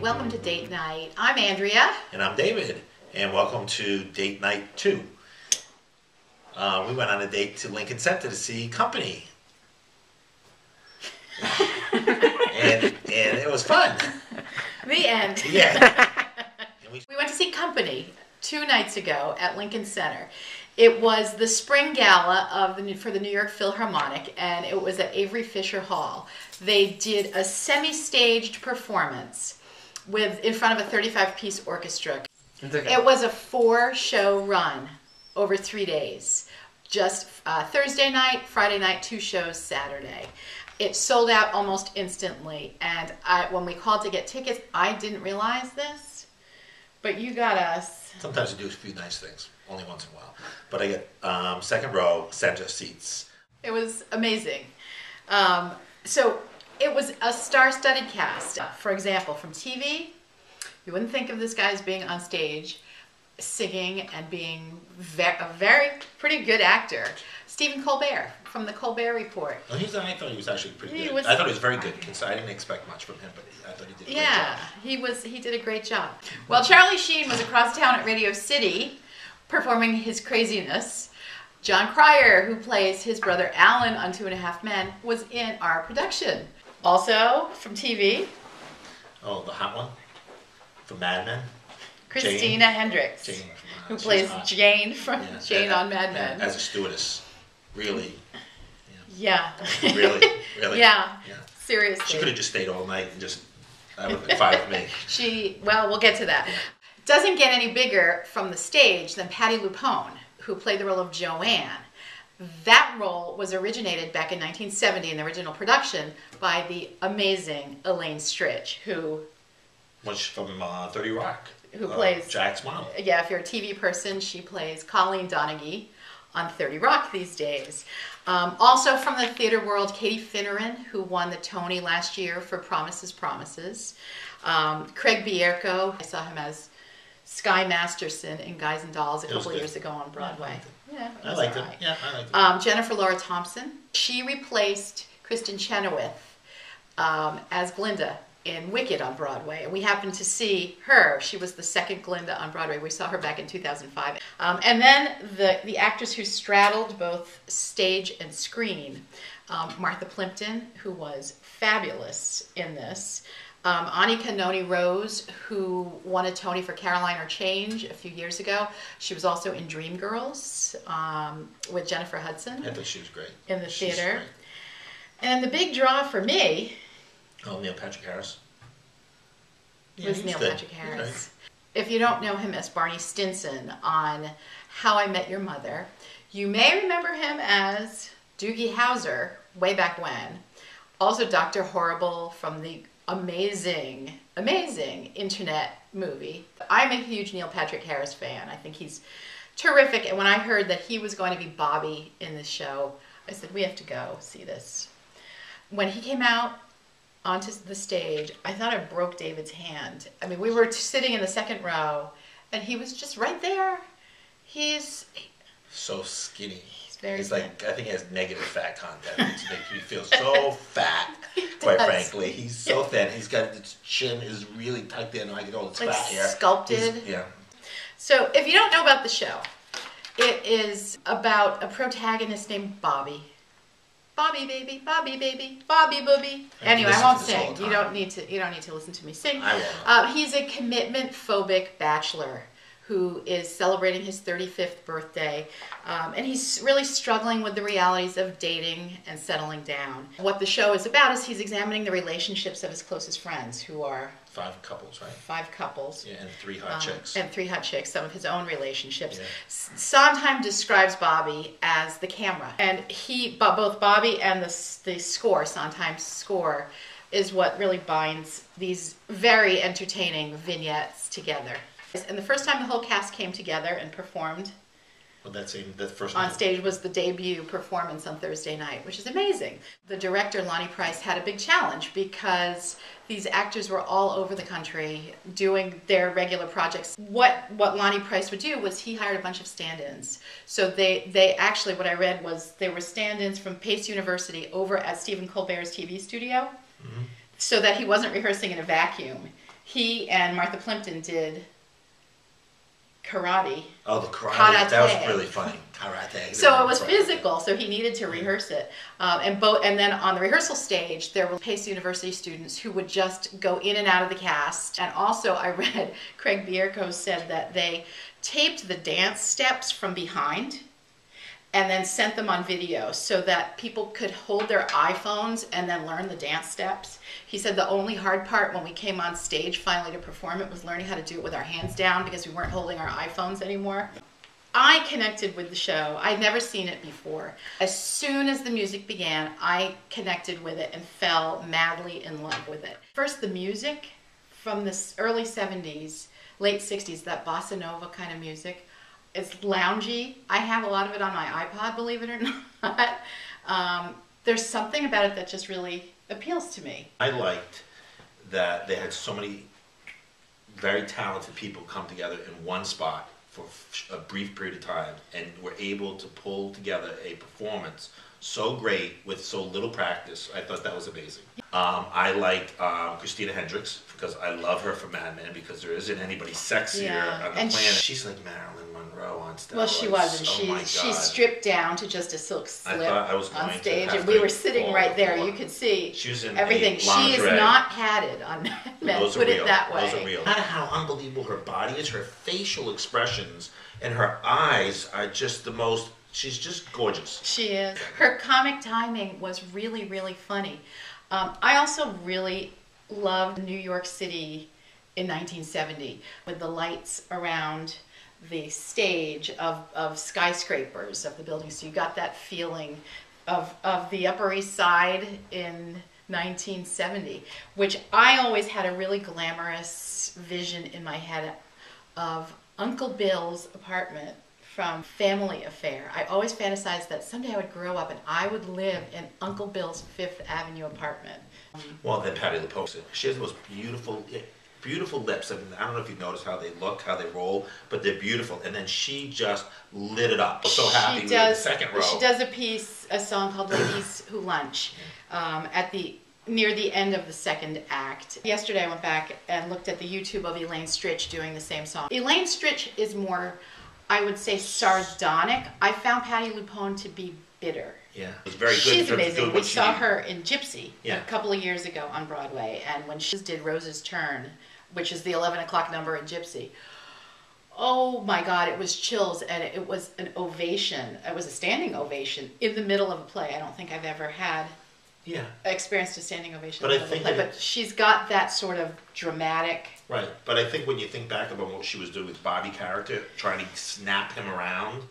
welcome to Date Night. I'm Andrea. And I'm David, and welcome to Date Night 2. We went on a date to Lincoln Center to see Company. and it was fun. The end. Yeah. We went to see Company 2 nights ago at Lincoln Center. It was the spring gala for the New York Philharmonic, and it was at Avery Fisher Hall. They did a semi-staged performance in front of a 35-piece orchestra. Okay. It was a 4-show run over 3 days. Just Thursday night, Friday night, 2 shows Saturday. It sold out almost instantly, and when we called to get tickets, I didn't realize this, but you got us. Sometimes I do a few nice things, only once in a while. But I get second row, center seats. It was amazing. So it was a star-studded cast. For example, from TV, you wouldn't think of this guy as being on stage, singing and being a very pretty good actor. Stephen Colbert from the Colbert Report. Well, I thought he was actually pretty good. I thought he was very good because I didn't expect much from him, but I thought he did a great job. He did a great job. Well, Charlie Sheen was across town at Radio City performing his craziness. John Cryer, who plays his brother Alan on 2.5 Men, was in our production. Also from TV. Oh, the hot one from Mad Men. Christina Hendricks, who plays Jane from Jane on Mad Men. As a stewardess. Really? Yeah. Really? Yeah. Seriously. She could have just stayed all night and that would have been fine with me. Well, we'll get to that. Doesn't get any bigger from the stage than Patti LuPone, who played the role of Joanne. That role was originated back in 1970 in the original production by the amazing Elaine Stritch, who... Which from 30 Rock. Who plays... Jack's mom. Yeah, if you're a TV person, she plays Colleen Donaghy on 30 Rock these days. Also from the theater world, Katie Finneran, who won the Tony last year for Promises, Promises. Craig Bierko, I saw him as Sky Masterson in Guys and Dolls a couple of years ago on Broadway. Yeah, I liked him. Yeah, I liked him. Jennifer Laura Thompson. She replaced Kristen Chenoweth as Glinda in Wicked on Broadway, and we happened to see her. She was the second Glinda on Broadway. We saw her back in 2005. And then the actress who straddled both stage and screen, Martha Plimpton, who was fabulous in this. Anika Noni Rose, who won a Tony for Caroline or Change a few years ago. She was also in Dreamgirls with Jennifer Hudson. I thought she was great. In the theater. And the big draw for me... Oh, Neil Patrick Harris. Was Neil Patrick Harris. If you don't know him as Barney Stinson on How I Met Your Mother, you may remember him as Doogie Howser way back when. Also Dr. Horrible from the amazing internet movie. I'm a huge Neil Patrick Harris fan. I think he's terrific. And when I heard that he was going to be Bobby in this show, I said, we have to go see this. When he came out onto the stage, I thought I broke David's hand. I mean, we were sitting in the second row, and he was just right there. He's so skinny. He's like, I think he has negative fat content. It makes me feel so fat, quite frankly. He's so thin. He's got his chin is really tucked in. I get all this fat hair. Sculpted. Yeah. So, if you don't know about the show, it is about a protagonist named Bobby. Bobby baby, Bobby baby, Bobby booby. Anyway, I won't sing. You don't need to listen to me sing. I won't. He's a commitment phobic bachelor who is celebrating his 35th birthday, and he's really struggling with the realities of dating and settling down. What the show is about is he's examining the relationships of his closest friends, who are 5 couples, right? 5 couples. Yeah, and 3 hot chicks. And 3 hot chicks, some of his own relationships. Yeah. Sondheim describes Bobby as the camera. And both Bobby and the score, Sondheim's score, is what really binds these very entertaining vignettes together. And the first time the whole cast came together and performed on stage was the debut performance on Thursday night, which is amazing. The director, Lonnie Price, had a big challenge because these actors were all over the country doing their regular projects. What Lonnie Price would do was he hired a bunch of stand-ins. So they actually, what I read was they were stand-ins from Pace University over at Stephen Colbert's TV studio, so that he wasn't rehearsing in a vacuum. He and Martha Plimpton did karate. Oh, the karate. That was really funny. Karate. So it was physical, so he needed to rehearse it. And then on the rehearsal stage, there were Pace University students who would just go in and out of the cast. And also I read Craig Bierko said that they taped the dance steps from behind and then sent them on video so that people could hold their iPhones and then learn the dance steps. He said the only hard part when we came on stage finally to perform it was learning how to do it with our hands down because we weren't holding our iPhones anymore. I connected with the show. I'd never seen it before. As soon as the music began, I connected with it and fell madly in love with it. First, the music from the early 70s, late 60s, that bossa nova kind of music. It's loungy. I have a lot of it on my iPod, believe it or not. There's something about it that just really appeals to me. I liked that they had so many very talented people come together in one spot for a brief period of time and were able to pull together a performance so great with so little practice. I thought that was amazing. I liked Christina Hendricks because I love her from Mad Men because there isn't anybody sexier on the planet. She's like Marilyn Monroe on stage. Well, she was, and she stripped down to just a silk slip on stage, and we were sitting right there. You could see everything. She is not padded on Mad Men. Put it that way. Those are real. No matter how unbelievable her body is, her facial expressions and her eyes are just the most. She's just gorgeous. She is. Her comic timing was really, really funny. I also really loved New York City in 1970 with the lights around the stage of skyscrapers of the buildings. So you got that feeling of the Upper East Side in 1970, which I always had a really glamorous vision in my head of Uncle Bill's apartment from Family Affair. I always fantasized that someday I would grow up and I would live in Uncle Bill's Fifth Avenue apartment. Well, then Patti LuPone, she has the most beautiful lips. I mean, I don't know if you notice how they look, how they roll, but they're beautiful. And then she just lit it up. I was so happy with the second row. She does a song called Ladies Who Lunch near the end of the second act. Yesterday I went back and looked at the YouTube of Elaine Stritch doing the same song. Elaine Stritch is more, I would say, sardonic. I found Patti LuPone to be bitter. Yeah, it was very good. She's amazing. We saw her in Gypsy a couple of years ago on Broadway, and when she did Rose's Turn, which is the 11 o'clock number in Gypsy, oh my God, it was chills, and it was an ovation. It was a standing ovation in the middle of a play. I don't think I've ever had experienced a standing ovation in the middle of a play, but she's got that sort of dramatic... Right, but I think when you think back about what she was doing with Bobby character, trying to snap him around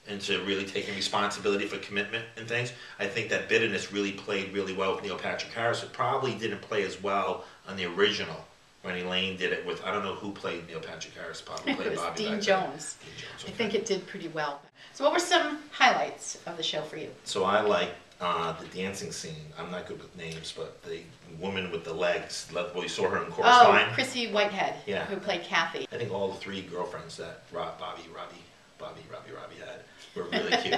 into really taking responsibility for commitment and things, I think that bitterness really played really well with Neil Patrick Harris. It probably didn't play as well on the original when Elaine did it with, I don't know who played Neil Patrick Harris, probably played Bobby. Dean Jones. Dean Jones, okay. I think it did pretty well. So what were some highlights of the show for you? So I liked the dancing scene. I'm not good with names, but the woman with the legs, well, you saw her in Chorus Line. Chrissy Whitehead, who played Kathy. I think all the three girlfriends that Robbie had were really cute.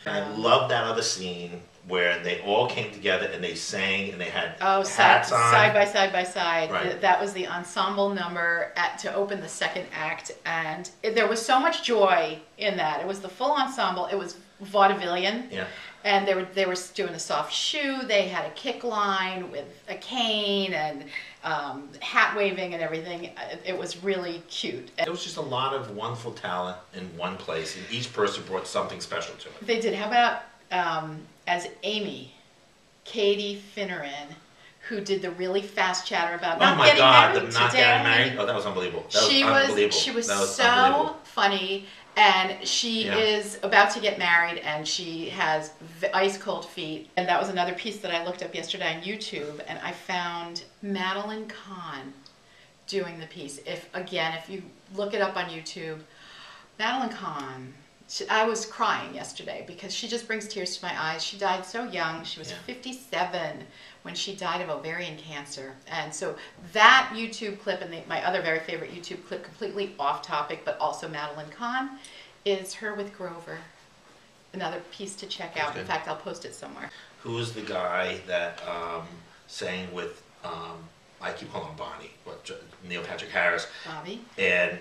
And I love that other scene where they all came together and they sang and they had hats on. Side by side by side. Right. That was the ensemble number to open the second act, and there was so much joy in that. It was the full ensemble. It was vaudevillian. Yeah. And they were doing a soft shoe. They had a kick line with a cane and hat waving and everything. It was really cute. There was just a lot of wonderful talent in one place, and each person brought something special to it. They did. How about as Amy, Katie Finneran, who did the really fast chatter about not getting married. Oh, that was unbelievable. She was so funny. And she is about to get married, and she has ice cold feet. And that was another piece that I looked up yesterday on YouTube, and I found Madeline Kahn doing the piece. If you look it up on YouTube, Madeline Kahn, I was crying yesterday because she just brings tears to my eyes. She died so young. She was 57 when she died of ovarian cancer. And so that YouTube clip and my other very favorite YouTube clip, completely off topic, but also Madeline Kahn, is her with Grover. Another piece to check out. In fact, I'll post it somewhere. Who was the guy that sang with I keep calling him Bonnie, but Neil Patrick Harris. Bobby. And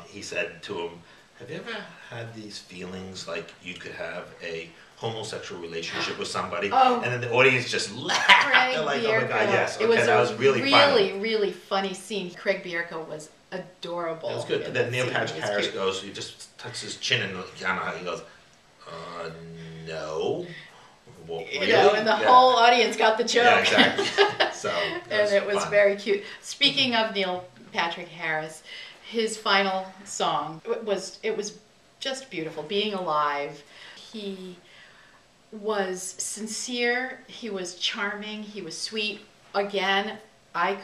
he said to him, have you ever had these feelings like you could have a homosexual relationship with somebody? Oh. And then the audience just laughed. Craig They're like, Bierko. oh my God, yes. It Okay, was that was really funny. really funny scene. Craig Bierko was adorable. It was good. And then Neil Patrick Harris cute. goes, he just touches his chin and he goes, no. Well, really? You know, and the whole audience got the joke. Yeah, exactly. So, and it was fun. very cute. Speaking of Neil Patrick Harris, his final song it was just beautiful. Being Alive. He was sincere. He was charming. He was sweet. Again,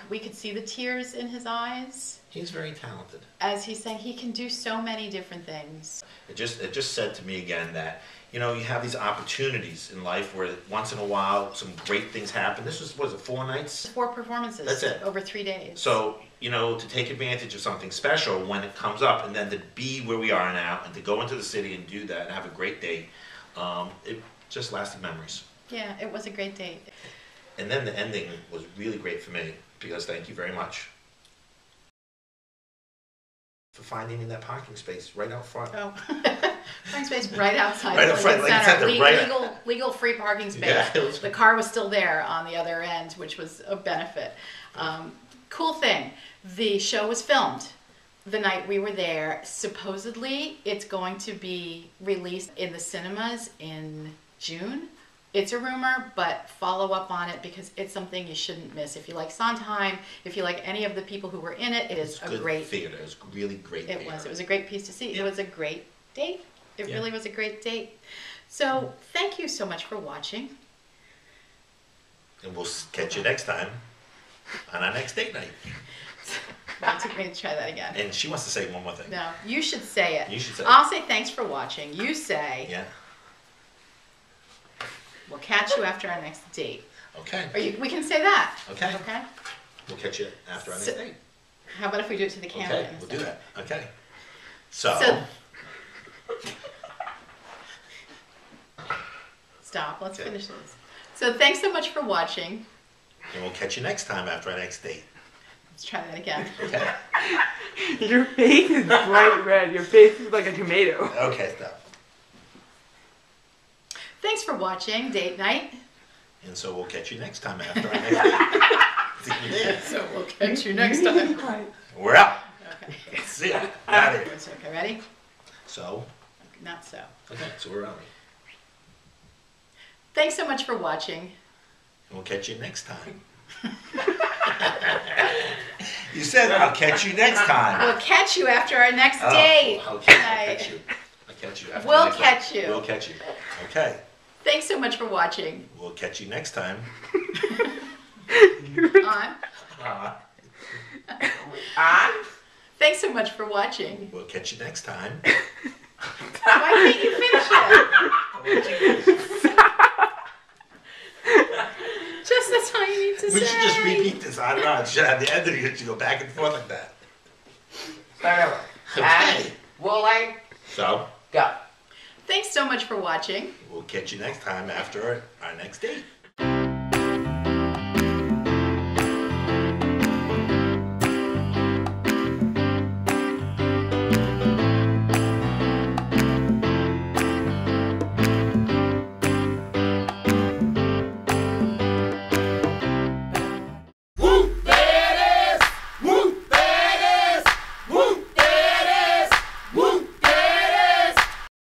we could see the tears in his eyes. He's very talented. As he sang, he can do so many different things. It just said to me again that, you know, you have these opportunities in life where once in a while some great things happen. This was it, 4 nights? 4 performances. That's it. Over 3 days. So, you know, to take advantage of something special when it comes up and then to be where we are now and to go into the city and do that and have a great day, it just lasting memories. Yeah, it was a great date. And then the ending was really great for me because thank you very much for finding me that parking space right out front. Oh, parking space right outside. Right up front, like center. legal Free parking space. Yeah, the car was still there on the other end, which was a benefit. Cool thing, the show was filmed the night we were there. Supposedly, it's going to be released in the cinemas in June. It's a rumor, but follow up on it because it's something you shouldn't miss. If you like Sondheim, if you like any of the people who were in it, it is a great theater. It was really great. It was a great piece to see. Yeah. It was a great date. It really was a great date. So thank you so much for watching. And we'll catch you next time on our next date night. It took me to try that again. And she wants to say one more thing. No, you should say it. You should say I'll say thanks for watching. You say. Yeah. We'll catch you after our next date. Okay. We can say that. Okay. Okay. We'll catch you after our next date. How about if we do it to the camera? Okay, we'll do that. Okay. So stop. Let's finish this. So thanks so much for watching. And we'll catch you next time after our next date. Let's try that again. Okay. Your face is bright red. Your face is like a tomato. Okay, stop. Thanks for watching Date Night. And so we'll catch you next time after our next date. So we'll catch you next time. We're out. Okay. See ya. Out of here. Okay, ready? So. Not so. Okay, so we're out. Thanks so much for watching. And we'll catch you next time. You said I'll catch you next time. We'll catch you after our next date. Okay, I'll catch you. I'll catch you after We'll next catch time. you. We'll catch you. Okay. Thanks so much for watching. We'll catch you next time. On. Thanks so much for watching. We'll catch you next time. Why can't you finish it? Just that's all you need to say. We should just repeat this on and on. Should have the ending. It should go back and forth like that. Start over. Okay. Will I So, go? Thanks so much for watching. we'll catch you next time after our next date.